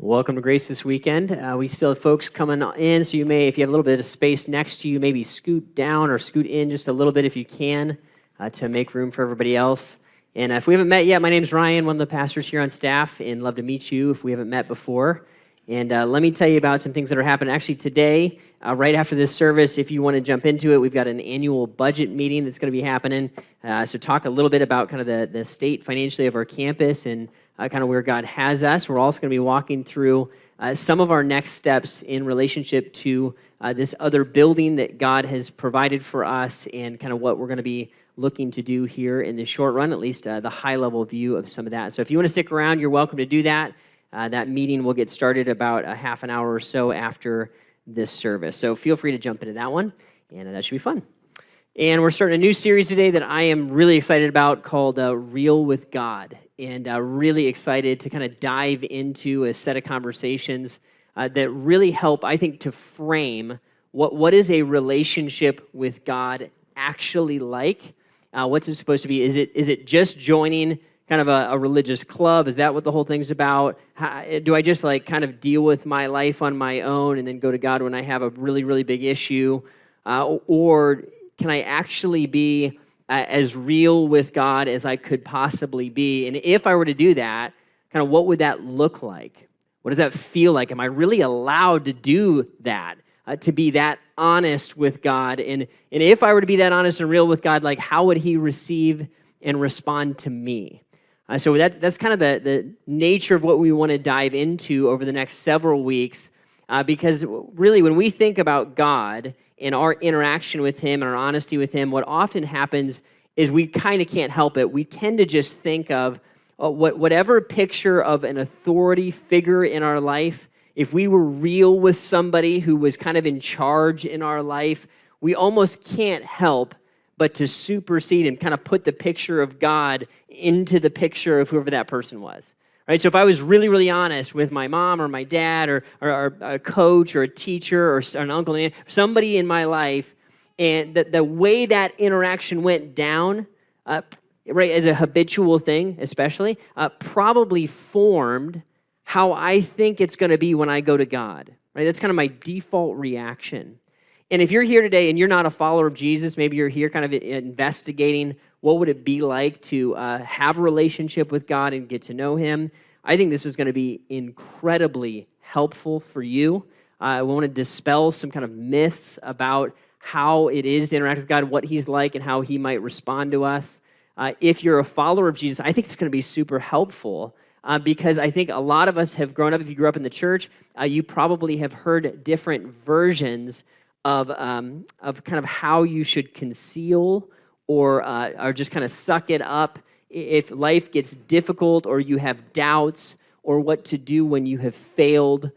Welcome to Grace this weekend. We still have folks coming in, so you may, if you have a little bit of space next to you, maybe scoot down or scoot in just a little bit if you can to make room for everybody else. And if we haven't met yet, my name's Ryan, one of the pastors here on staff, and love to meet you if we haven't met before. And let me tell you about some things that are happening. Actually, today, right after this service, if you want to jump into it, we've got an annual budget meeting that's going to be happening. So talk a little bit about kind of the state financially of our campus and kind of where God has us. We're also going to be walking through some of our next steps in relationship to this other building that God has provided for us and kind of what we're going to be looking to do here in the short run, at least the high-level view of some of that. So if you want to stick around, you're welcome to do that. That meeting will get started about a half an hour or so after this service. So feel free to jump into that one, and that should be fun. And we're starting a new series today that I am really excited about called Real with God. And really excited to kind of dive into a set of conversations that really help, I think, to frame what is a relationship with God actually like? What's it supposed to be? Is it just joining kind of a religious club? Is that what the whole thing's about? Do I just like kind of deal with my life on my own and then go to God when I have a really, really big issue? Or can I actually be as real with God as I could possibly be? And if I were to do that, kind of what would that look like? What does that feel like? Am I really allowed to do that, to be that honest with God? And if I were to be that honest and real with God, like how would he receive and respond to me? So that's kind of the nature of what we want to dive into over the next several weeks, because really when we think about God and our interaction with him and our honesty with him, what often happens is we kind of can't help it. We tend to just think of whatever picture of an authority figure in our life. If we were real with somebody who was kind of in charge in our life, we almost can't help but to supersede and kind of put the picture of God into the picture of whoever that person was. Right? So if I was really, really honest with my mom or my dad or a coach or a teacher or an uncle, or somebody in my life, and the way that interaction went down, right, as a habitual thing especially, probably formed how I think it's going to be when I go to God. Right? That's kind of my default reaction. And if you're here today and you're not a follower of Jesus, maybe you're here kind of investigating what would it be like to have a relationship with God and get to know him, I think this is going to be incredibly helpful for you. I want to dispel some kind of myths about how it is to interact with God, what he's like, and how he might respond to us. If you're a follower of Jesus, I think it's going to be super helpful because I think a lot of us have grown up, if you grew up in the church, you probably have heard different versions of kind of how you should conceal or just kind of suck it up if life gets difficult or you have doubts or what to do when you have failed.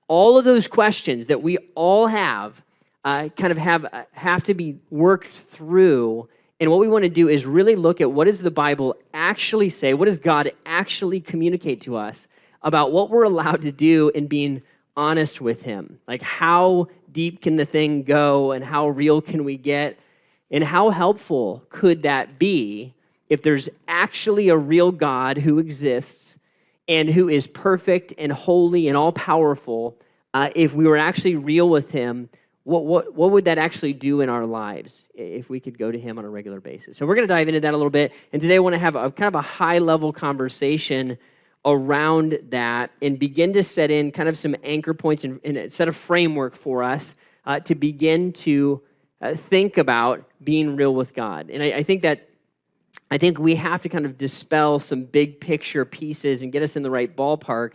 All of those questions that we all have kind of have to be worked through. And what we want to do is really look at what does the Bible actually say? What does God actually communicate to us about what we're allowed to do in being honest with him? Like how deep can the thing go and how real can we get? And how helpful could that be if there's actually a real God who exists and who is perfect and holy and all-powerful? If we were actually real with him, what would that actually do in our lives if we could go to him on a regular basis? So we're going to dive into that a little bit. And today I want to have a kind of a high-level conversation around that and begin to set in kind of some anchor points and set a framework for us to begin to think about being real with God. And I think we have to kind of dispel some big picture pieces and get us in the right ballpark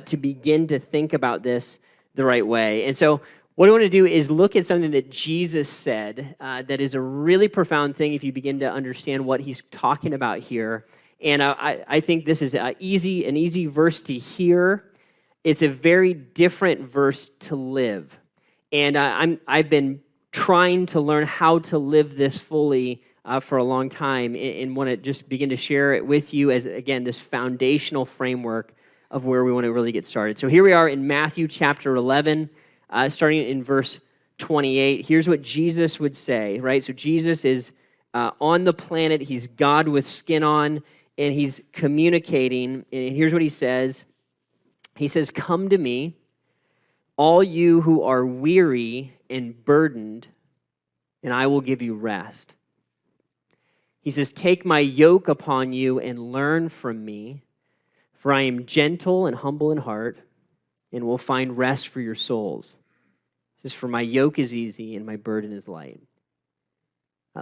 to begin to think about this the right way. And so what I want to do is look at something that Jesus said that is a really profound thing if you begin to understand what he's talking about here. And I think this is an easy verse to hear. It's a very different verse to live. And I've been trying to learn how to live this fully for a long time and want to just begin to share it with you as, again, this foundational framework of where we want to really get started. So here we are in Matthew chapter 11, starting in verse 28. Here's what Jesus would say, right? So Jesus is on the planet. He's God with skin on. And he's communicating, and here's what he says He says, "Come to me, all you who are weary and burdened, and I will give you rest." He says, "Take my yoke upon you and learn from me, for I am gentle and humble in heart, and will find rest for your souls." He says, "For my yoke is easy and my burden is light."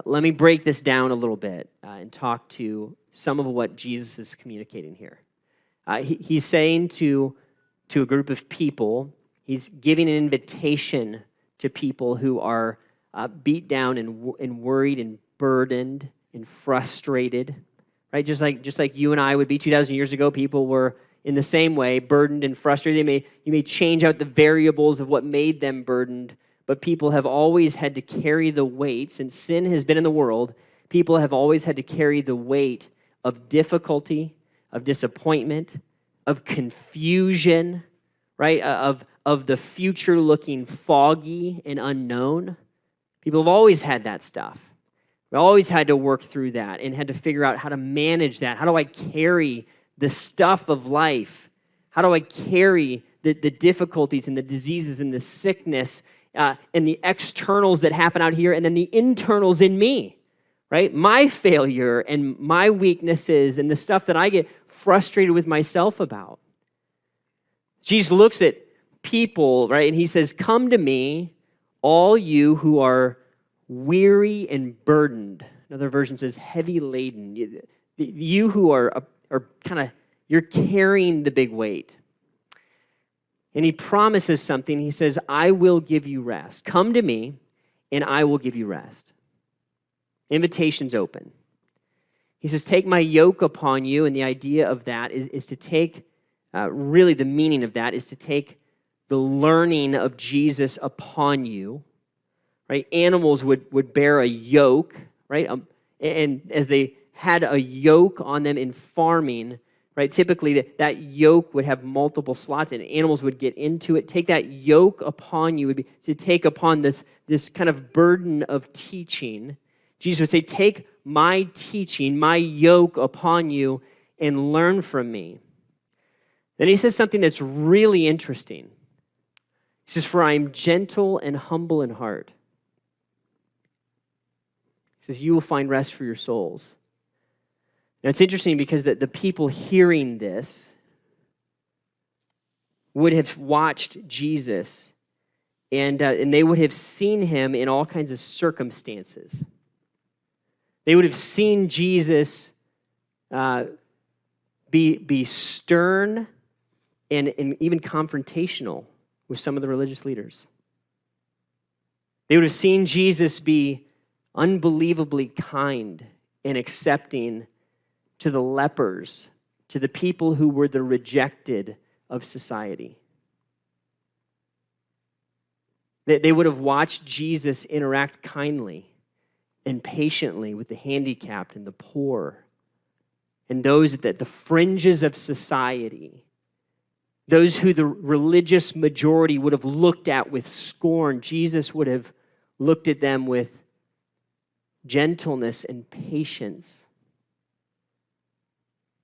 Let me break this down a little bit and talk to some of what Jesus is communicating here. He's saying to a group of people, he's giving an invitation to people who are beat down and worried and burdened and frustrated, right? Just like you and I would be 2,000 years ago, people were in the same way, burdened and frustrated. You may change out the variables of what made them burdened, but people have always had to carry the weight. Since sin has been in the world, people have always had to carry the weight of difficulty, of disappointment, of confusion, right? Of the future looking foggy and unknown. People have always had that stuff. We always had to work through that and had to figure out how to manage that. How do I carry the stuff of life? How do I carry the difficulties and the diseases and the sickness and the externals that happen out here and then the internals in me, right? My failure and my weaknesses and the stuff that I get frustrated with myself about. Jesus looks at people, right, and he says, "Come to me, all you who are weary and burdened." Another version says heavy laden. You who are kind of, you're carrying the big weight. And he promises something. He says, "I will give you rest. Come to me, and I will give you rest." Invitation's open. He says, "Take my yoke upon you," and the idea of that is to take, really the meaning of that is to take the learning of Jesus upon you, right? Animals would bear a yoke, right? And as they had a yoke on them in farming, right? Typically, that yoke would have multiple slots, and animals would get into it. Take that yoke upon you would be to take upon this kind of burden of teaching. Jesus would say, "Take my teaching, my yoke upon you, and learn from me." Then he says something that's really interesting. He says, "For I am gentle and humble in heart." He says, "You will find rest for your souls." Now, it's interesting because the people hearing this would have watched Jesus, and they would have seen him in all kinds of circumstances. They would have seen Jesus be stern and even confrontational with some of the religious leaders. They would have seen Jesus be unbelievably kind and accepting to the lepers, to the people who were the rejected of society. They would have watched Jesus interact kindly and patiently with the handicapped and the poor and those at the fringes of society, those who the religious majority would have looked at with scorn. Jesus would have looked at them with gentleness and patience.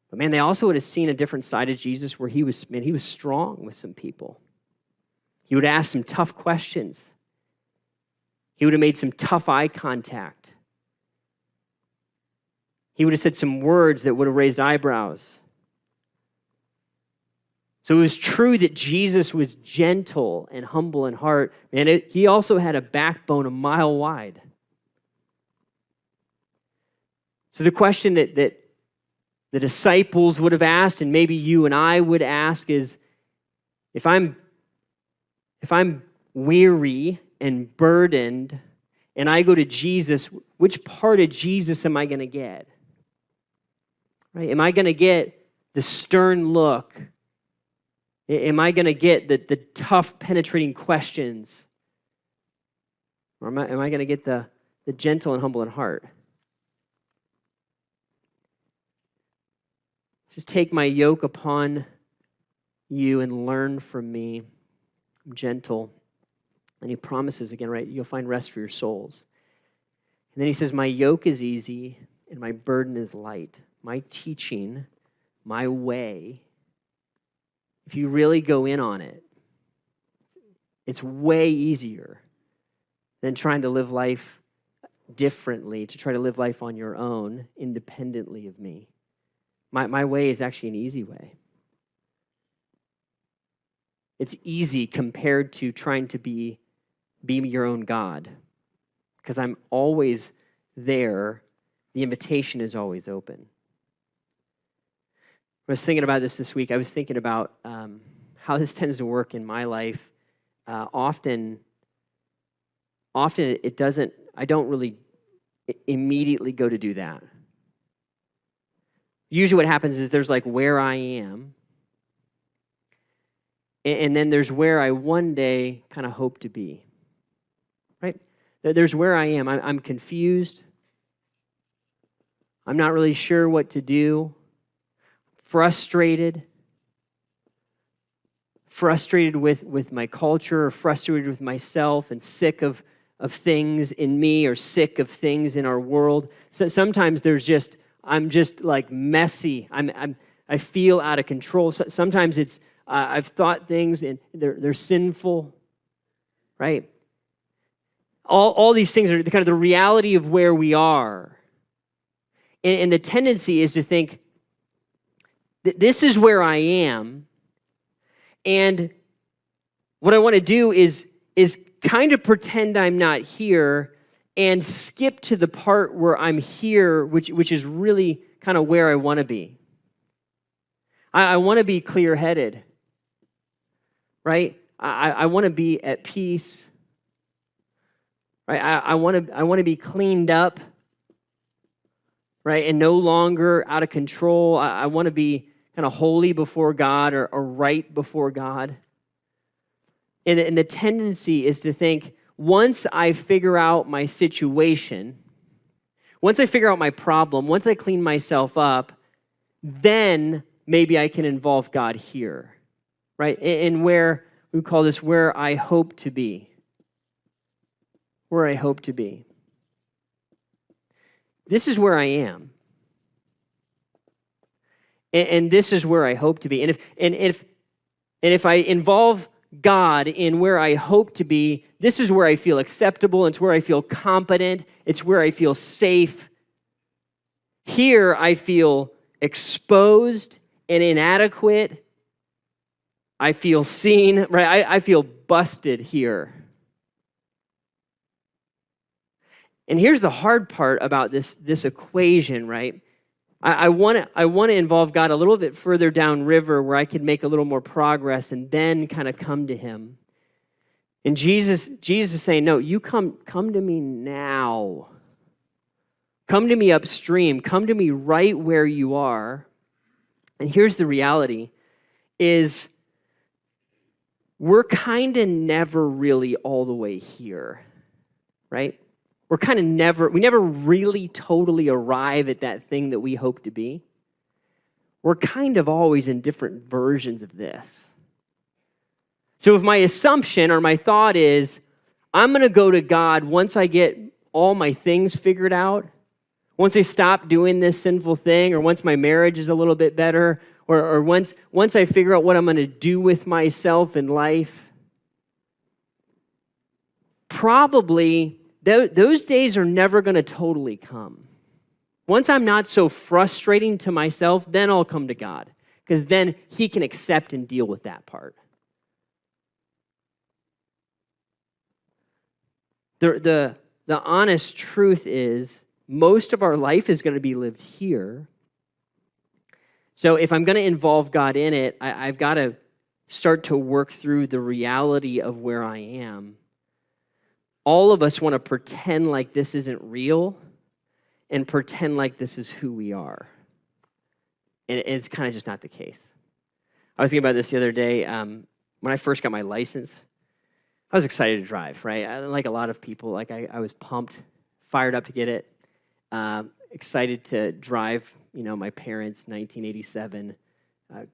But man, they also would have seen a different side of Jesus where he was strong with some people. He would ask some tough questions. He would have made some tough eye contact. He would have said some words that would have raised eyebrows. So it was true that Jesus was gentle and humble in heart, and he also had a backbone a mile wide. So the question that the disciples would have asked, and maybe you and I would ask, is if I'm weary and burdened and I go to Jesus, which part of Jesus am I going to get? Right? Am I going to get the stern look? Am I going to get the tough, penetrating questions? Or am I going to get the gentle and humble in heart? It says, "Take my yoke upon you and learn from me. I'm gentle." And he promises again, right? You'll find rest for your souls. And then he says, "My yoke is easy and my burden is light." My teaching, my way if you really go in on it, it's way easier than trying to live life differently, to try to live life on your own, independently of me. My way is actually an easy way. It's easy compared to trying to be your own God, because I'm always there. The invitation is always open. I was thinking about this week. I was thinking about how this tends to work in my life. Often it doesn't, I don't really immediately go to do that. Usually what happens is there's like where I am, and then there's where I one day kind of hope to be, right? There's where I am. I'm confused. I'm not really sure what to do. Frustrated with my culture, or frustrated with myself, and sick of things in me, or sick of things in our world. So sometimes I'm just like messy. I feel out of control. Sometimes it's I've thought things and they're sinful, right? All these things are kind of the reality of where we are, and the tendency is to think, this is where I am, and what I want to do is kind of pretend I'm not here and skip to the part where I'm here, which is really kind of where I want to be. I want to be clear-headed, right? I want to be at peace, right? I want to be cleaned up, right, and no longer out of control. I want to be kind of holy before God, or right before God. And the tendency is to think, once I figure out my situation, once I figure out my problem, once I clean myself up, then maybe I can involve God here, right? And where we call this where I hope to be. Where I hope to be. This is where I am. And this is where I hope to be. And if I involve God in where I hope to be, this is where I feel acceptable. It's where I feel competent. It's where I feel safe. Here I feel exposed and inadequate. I feel seen, right? I feel busted here. And here's the hard part about this equation, right? I want to involve God a little bit further downriver where I can make a little more progress and then kind of come to him. And Jesus is saying, no, you come to me now. Come to me upstream. Come to me right where you are. And here's the reality is we're kind of never really all the way here, right? We never really totally arrive at that thing that we hope to be. We're kind of always in different versions of this. So if my assumption or my thought is, I'm going to go to God once I get all my things figured out, once I stop doing this sinful thing, or once my marriage is a little bit better, or once I figure out what I'm going to do with myself in life, probably those days are never going to totally come. Once I'm not so frustrating to myself, then I'll come to God, because then he can accept and deal with that part. The honest truth is, most of our life is going to be lived here. So if I'm going to involve God in it, I've got to start to work through the reality of where I am. All of us want to pretend like this isn't real and pretend like this is who we are. And it's kind of just not the case. I was thinking about this the other day. When I first got my license, I was excited to drive, right? Like a lot of people, I was pumped, fired up to get it, excited to drive, my parents' 1987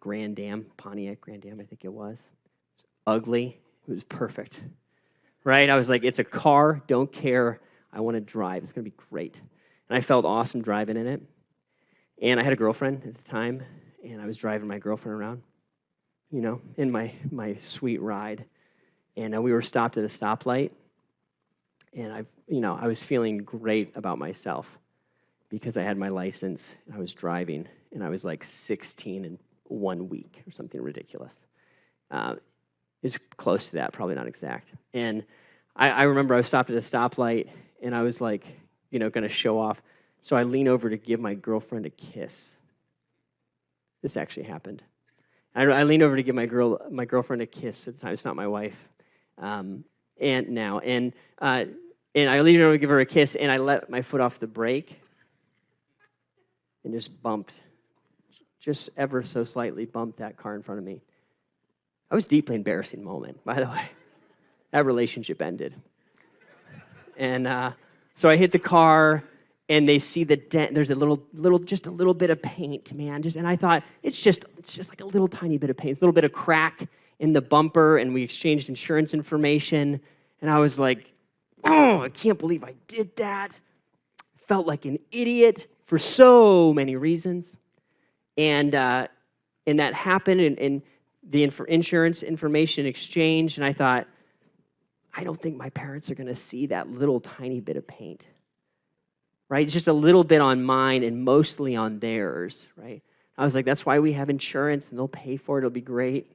Grand Am, Pontiac Grand Am, I think it was. It was ugly. It was perfect. Right? I was like, it's a car, don't care. I want to drive. It's going to be great. And I felt awesome driving in it. And I had a girlfriend at the time, and I was driving my girlfriend around. in my sweet ride. And we were stopped at a stoplight, and I was feeling great about myself because I had my license, and I was driving, and I was like 16 in 1 week or something ridiculous. It's close to that, probably not exact. And I remember I was stopped at a stoplight, and I was like, going to show off. So I lean over to give my girlfriend a kiss. This actually happened. I leaned over to give my girlfriend a kiss at the time. It's not my wife, and I leaned over to give her a kiss, and I let my foot off the brake, and just ever so slightly bumped that car in front of me. That was a deeply embarrassing moment, by the way. That relationship ended. And so I hit the car, and they see the dent. There's just a little bit of paint, man. And I thought, it's just like a little tiny bit of paint. It's a little bit of crack in the bumper, and we exchanged insurance information. And I was like, oh, I can't believe I did that. Felt like an idiot for so many reasons. And that happened, and the insurance information exchanged, and I thought, I don't think my parents are going to see that little tiny bit of paint, right? It's just a little bit on mine and mostly on theirs, right? I was like, that's why we have insurance, and they'll pay for it. It'll be great.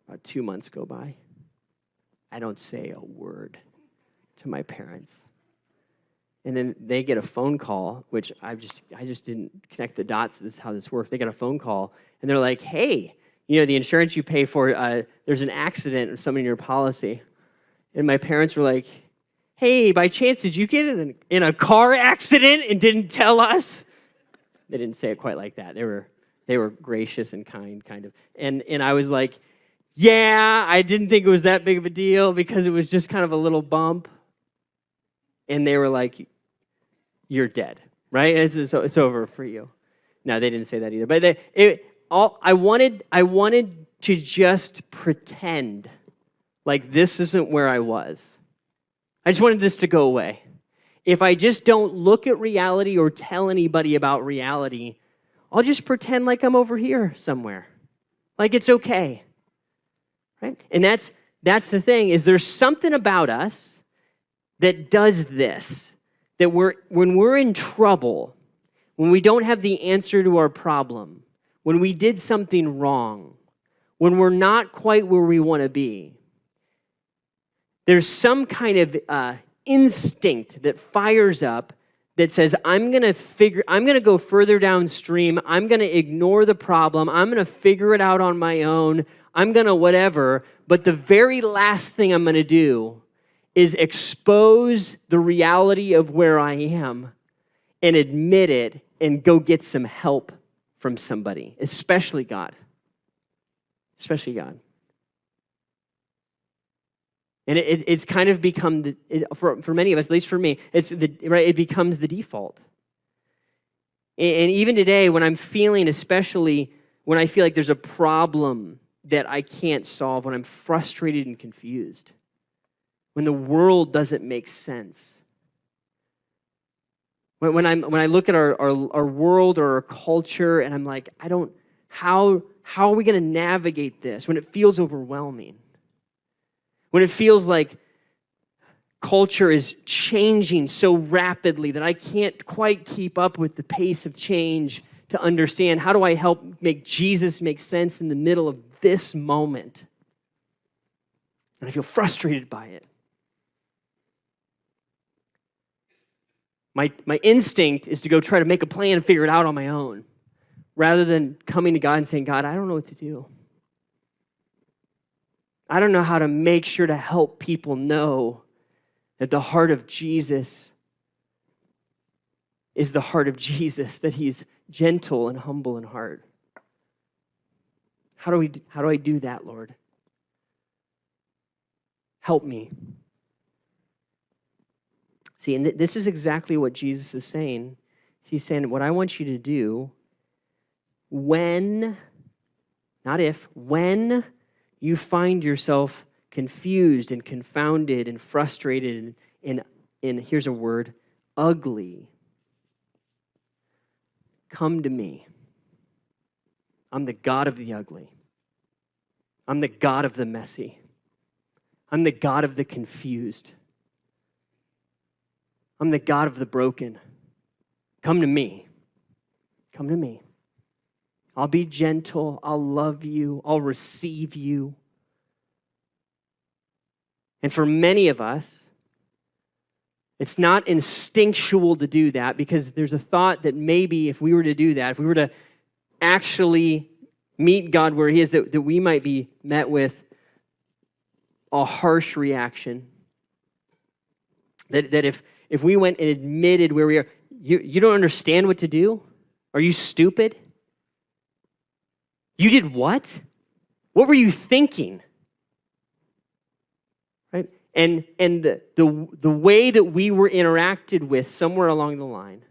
About 2 months go by. I don't say a word to my parents. And then they get a phone call, which I just didn't connect the dots. This is how this works. They get a phone call, and they're like, hey, the insurance you pay for, there's an accident or something in your policy. And my parents were like, hey, by chance, did you get in a car accident and didn't tell us? They didn't say it quite like that. They were gracious and kind of. And I was like, yeah, I didn't think it was that big of a deal because it was just kind of a little bump. And they were like, you're dead, right? It's over for you. No, they didn't say that either. But I wanted to just pretend like this isn't where I was. I just wanted this to go away. If I just don't look at reality or tell anybody about reality, I'll just pretend like I'm over here somewhere. Like it's okay. Right? And that's the thing, is there's something about us that does this, that when we're in trouble, when we don't have the answer to our problem, when we did something wrong, when we're not quite where we want to be, there's some kind of instinct that fires up that says, I'm going to go further downstream. I'm going to ignore the problem. I'm going to figure it out on my own. I'm going to whatever. But the very last thing I'm going to do is expose the reality of where I am and admit it and go get some help from somebody, especially God. Especially God. And it's kind of become, for many of us, at least for me, it becomes the default. And even today, when I'm feeling, especially when I feel like there's a problem that I can't solve, when I'm frustrated and confused, when the world doesn't make sense, when I look at our world or our culture and I'm like, how are we going to navigate this when it feels overwhelming? When it feels like culture is changing so rapidly that I can't quite keep up with the pace of change to understand, how do I help make Jesus make sense in the middle of this moment? And I feel frustrated by it. My instinct is to go try to make a plan and figure it out on my own, rather than coming to God and saying, God, I don't know what to do. I don't know how to make sure to help people know that the heart of Jesus is the heart of Jesus, that he's gentle and humble in heart. How do I do that, Lord? Help me. See, and this is exactly what Jesus is saying. He's saying, what I want you to do when, not if, when you find yourself confused and confounded and frustrated and here's a word, ugly, come to me. I'm the God of the ugly. I'm the God of the messy. I'm the God of the confused. I'm the God of the broken. Come to me. Come to me. I'll be gentle. I'll love you. I'll receive you. And for many of us, it's not instinctual to do that because there's a thought that maybe if we were to do that, if we were to actually meet God where he is, that we might be met with a harsh reaction. That if we went and admitted where we are, you don't understand what to do? Are you stupid? You did what? What were you thinking? Right? And the way that we were interacted with somewhere along the line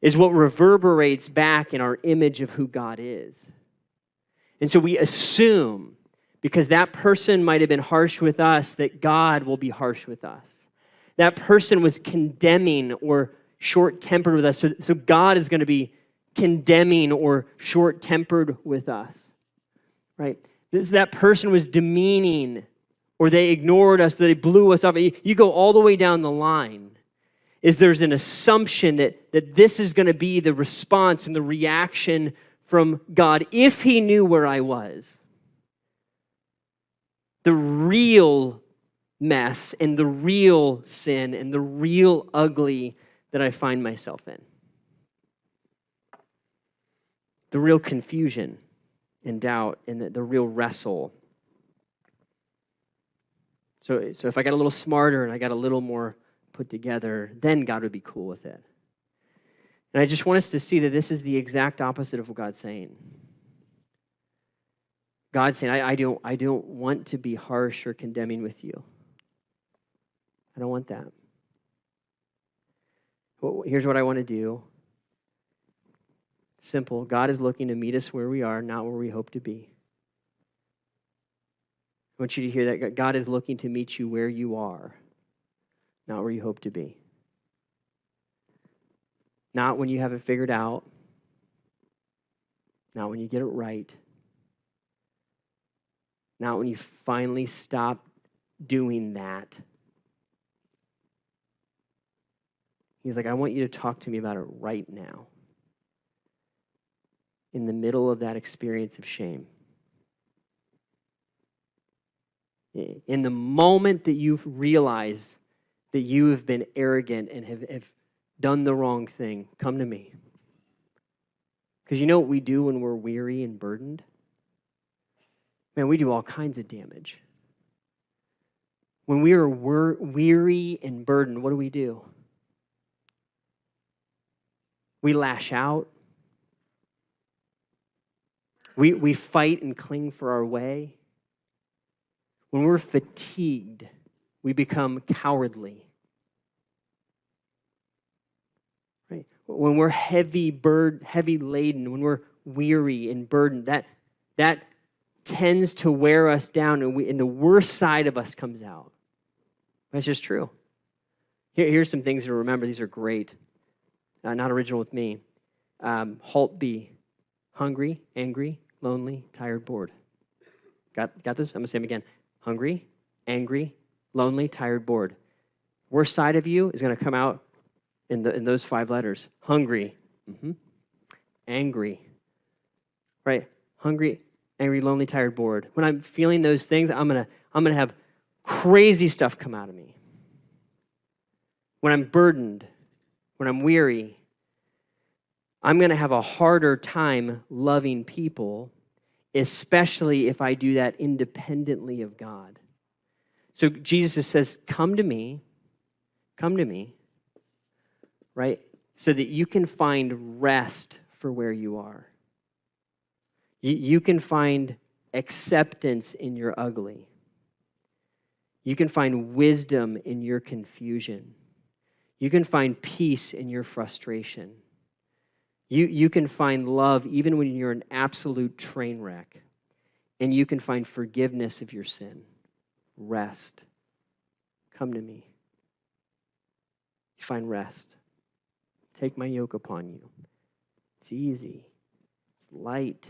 is what reverberates back in our image of who God is. And so we assume, because that person might have been harsh with us, that God will be harsh with us. That person was condemning or short-tempered with us, so God is going to be condemning or short-tempered with us, right? That person was demeaning, or they ignored us, they blew us off. You go all the way down the line. There's an assumption that this is going to be the response and the reaction from God if he knew where I was. The real mess and the real sin and the real ugly that I find myself in. The real confusion and doubt and the real wrestle. So if I got a little smarter and I got a little more put together, then God would be cool with it. And I just want us to see that this is the exact opposite of what God's saying. God's saying, I don't want to be harsh or condemning with you. I don't want that. Well, here's what I want to do. Simple. God is looking to meet us where we are, not where we hope to be. I want you to hear that. God is looking to meet you where you are, not where you hope to be. Not when you have it figured out. Not when you get it right. Not when you finally stop doing that. He's like, I want you to talk to me about it right now. In the middle of that experience of shame. In the moment that you've realized that you have been arrogant and have done the wrong thing, come to me. Because you know what we do when we're weary and burdened? Man, we do all kinds of damage. When we are weary and burdened, what do? We lash out. We fight and cling for our way. When we're fatigued, we become cowardly. Right? When we're heavy laden, when we're weary and burdened, that tends to wear us down, and the worst side of us comes out. That's just true. Here's some things to remember. These are great. Not original with me. Halt B. Hungry, angry, lonely, tired, bored. Got this? I'm going to say them again. Hungry, angry, lonely, tired, bored. Worst side of you is going to come out in those 5 letters. Hungry. Angry. Right? Hungry, angry, lonely, tired, bored. When I'm feeling those things, I'm gonna have crazy stuff come out of me. When I'm burdened, when I'm weary, I'm going to have a harder time loving people, especially if I do that independently of God. So Jesus says, come to me, right? So that you can find rest for where you are. You can find acceptance in your ugly. You can find wisdom in your confusion. You can find peace in your frustration. You can find love even when you're an absolute train wreck. And you can find forgiveness of your sin. Rest. Come to me. You find rest. Take my yoke upon you. It's easy. It's light.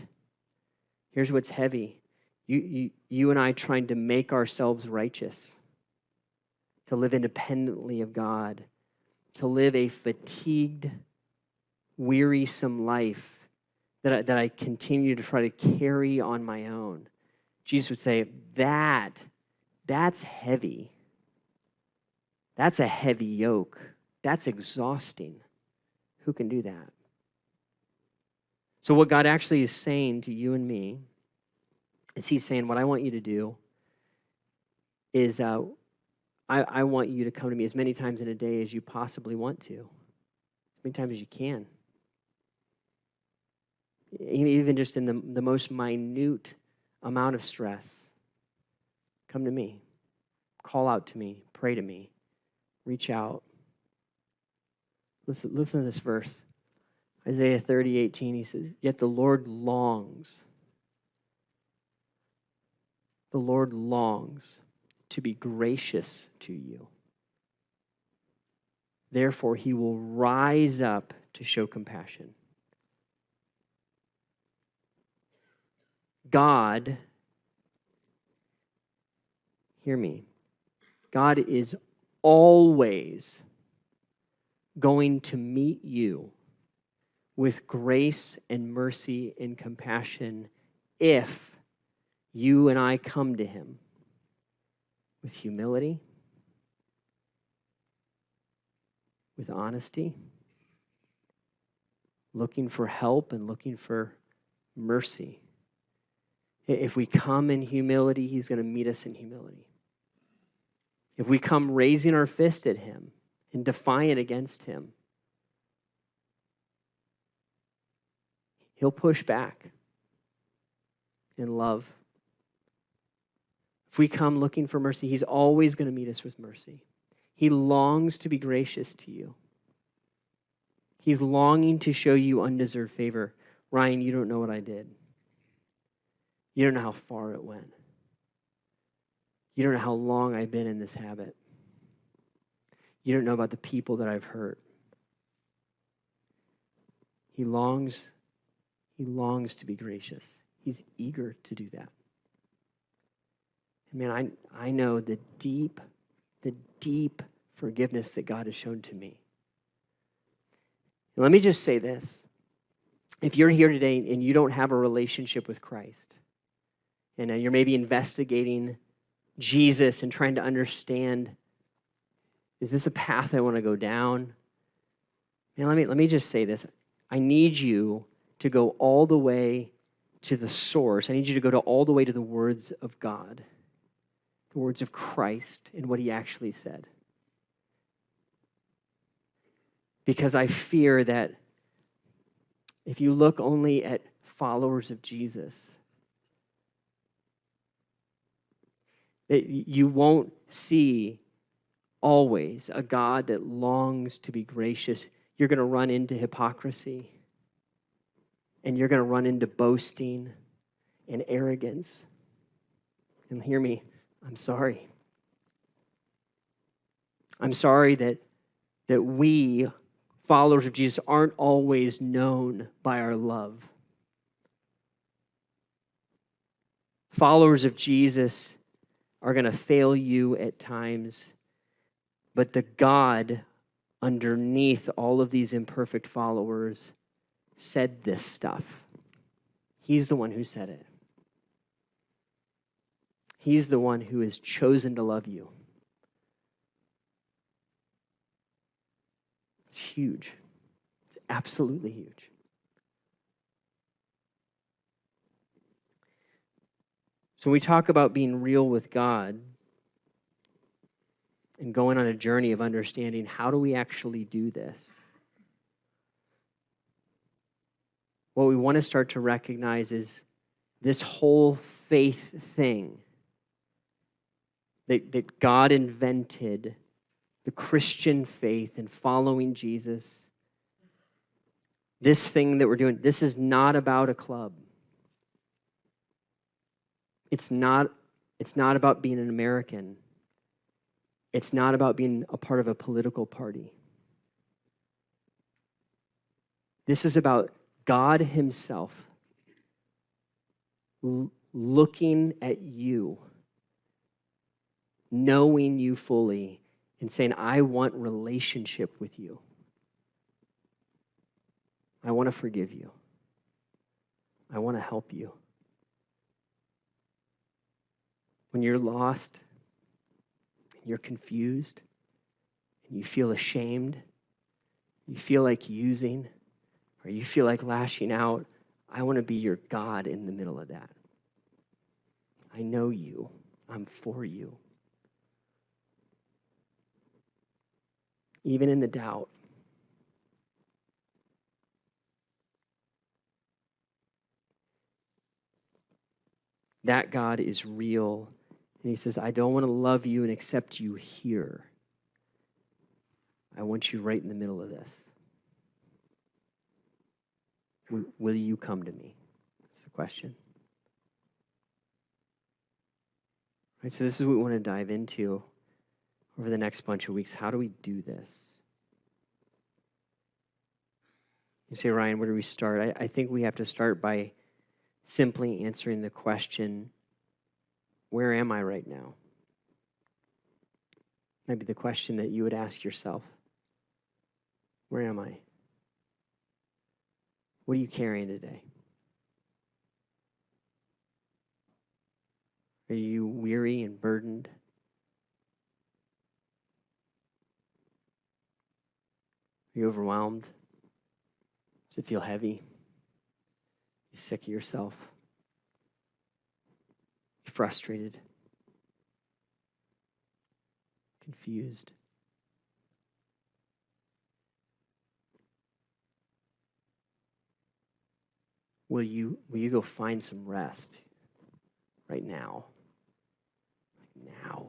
Here's what's heavy. You and I trying to make ourselves righteous, to live independently of God, to live a fatigued, wearisome life that I continue to try to carry on my own. Jesus would say, that's heavy. That's a heavy yoke. That's exhausting. Who can do that? So what God actually is saying to you and me is he's saying, what I want you to do is I want you to come to me as many times in a day as you possibly want to, as many times as you can. Even just in the most minute amount of stress, come to me. Call out to me. Pray to me. Reach out. Listen to this verse. Isaiah 30:18, he says, yet the Lord longs to be gracious to you. Therefore, he will rise up to show compassion. God, hear me, God is always going to meet you with grace and mercy and compassion if you and I come to him with humility, with honesty, looking for help and looking for mercy. If we come in humility, he's going to meet us in humility. If we come raising our fist at him and defiant against him, he'll push back in love. If we come looking for mercy, he's always going to meet us with mercy. He longs to be gracious to you. He's longing to show you undeserved favor. Ryan, you don't know what I did. You don't know how far it went. You don't know how long I've been in this habit. You don't know about the people that I've hurt. He longs to be gracious. He's eager to do that. Man, I know the deep forgiveness that God has shown to me. And let me just say this. If you're here today and you don't have a relationship with Christ, and you're maybe investigating Jesus and trying to understand, is this a path I want to go down? Man, let me just say this. I need you to go all the way to the source. I need you to go all the way to the words of God, the words of Christ and what he actually said. Because I fear that if you look only at followers of Jesus, that you won't see always a God that longs to be gracious. You're going to run into hypocrisy, and you're going to run into boasting and arrogance. And hear me, I'm sorry. I'm sorry that we, followers of Jesus, aren't always known by our love. Followers of Jesus are going to fail you at times, but the God underneath all of these imperfect followers said this stuff. He's the one who said it. He's the one who has chosen to love you. It's huge. It's absolutely huge. So when we talk about being real with God and going on a journey of understanding, how do we actually do this? What we want to start to recognize is this whole faith thing that God invented, the Christian faith and following Jesus. This thing that we're doing, this is not about a club. It's not about being an American. It's not about being a part of a political party. This is about God himself looking at you, knowing you fully, and saying, I want relationship with you. I want to forgive you. I want to help you. When you're lost, you're confused, and you feel ashamed, you feel like using, or you feel like lashing out, I want to be your God in the middle of that. I know you. I'm for you. Even in the doubt. That God is real. And he says, I don't want to love you and accept you here. I want you right in the middle of this. Will you come to me? That's the question. Right, so this is what we want to dive into over the next bunch of weeks. How do we do this? You say, Ryan, where do we start? I think we have to start by simply answering the question, where am I right now? Maybe the question that you would ask yourself. Where am I? What are you carrying today? Are you weary and burdened? Are you overwhelmed? Does it feel heavy? You sick of yourself? You frustrated? Confused? Will you go find some rest right now? Now.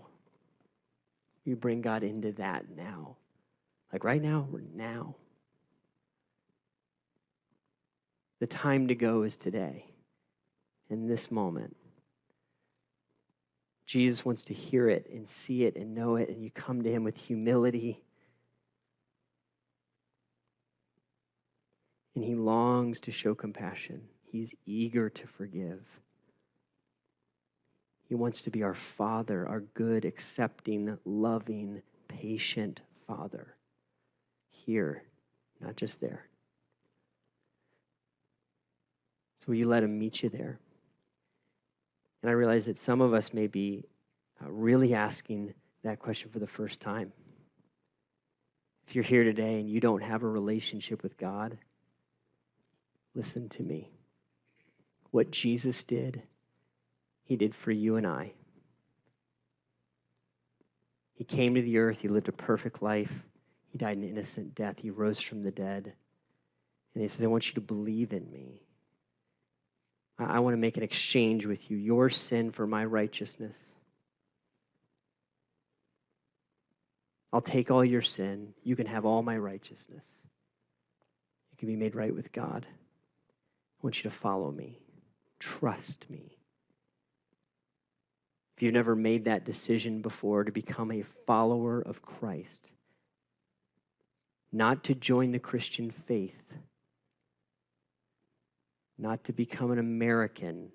You bring God into that now. Like right now, or now. The time to go is today, in this moment. Jesus wants to hear it and see it and know it, and you come to him with humility. And he longs to show compassion. He's eager to forgive. He wants to be our Father, our good, accepting, loving, patient Father. Here, not just there. So will you let him meet you there? And I realize that some of us may be really asking that question for the first time. If you're here today and you don't have a relationship with God, listen to me. What Jesus did, he did for you and I. He came to the earth. He lived a perfect life. He died an innocent death. He rose from the dead. And he said, I want you to believe in me. I want to make an exchange with you, your sin for my righteousness. I'll take all your sin. You can have all my righteousness. You can be made right with God. I want you to follow me. Trust me. If you've never made that decision before to become a follower of Christ, not to join the Christian faith, not to become an American,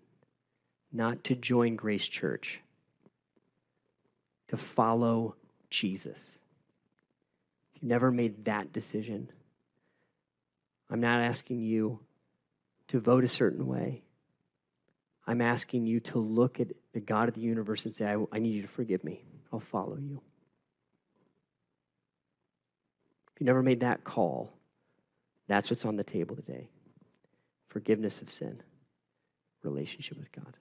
not to join Grace Church, to follow Jesus. If you've never made that decision, I'm not asking you to vote a certain way. I'm asking you to look at the God of the universe and say, I need you to forgive me. I'll follow you. If you never made that call, that's what's on the table today. Forgiveness of sin, relationship with God.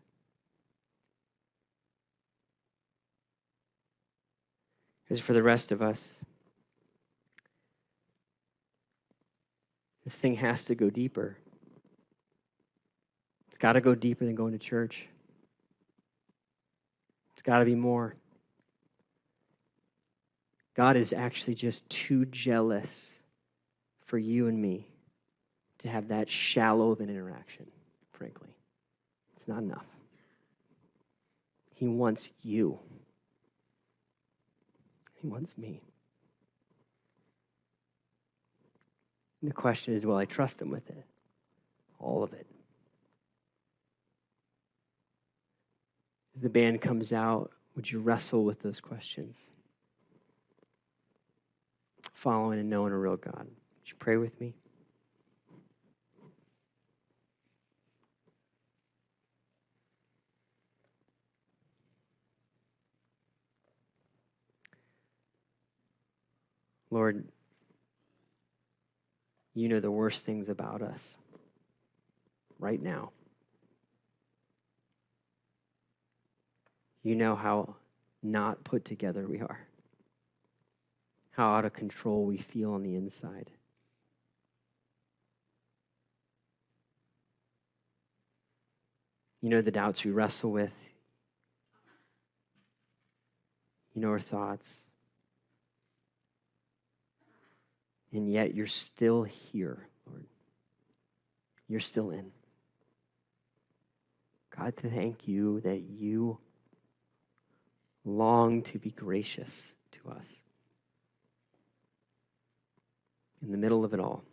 Because for the rest of us, this thing has to go deeper. It's got to go deeper than going to church. It's got to be more. God is actually just too jealous for you and me to have that shallow of an interaction, frankly. It's not enough. He wants you. He wants me. And the question is, will I trust him with it? All of it. As the band comes out, would you wrestle with those questions? Following and knowing a real God. Would you pray with me? Lord, you know the worst things about us right now. You know how not put together we are, how out of control we feel on the inside. You know the doubts we wrestle with. You know our thoughts. And yet you're still here, Lord. You're still in. God, thank you that you long to be gracious to us in the middle of it all.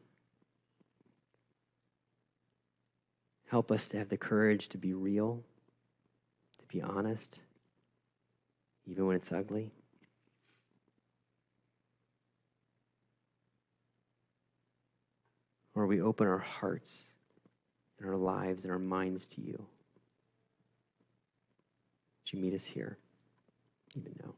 Help us to have the courage to be real, to be honest, even when it's ugly. Or we open our hearts and our lives and our minds to you. Would you meet us here, even now?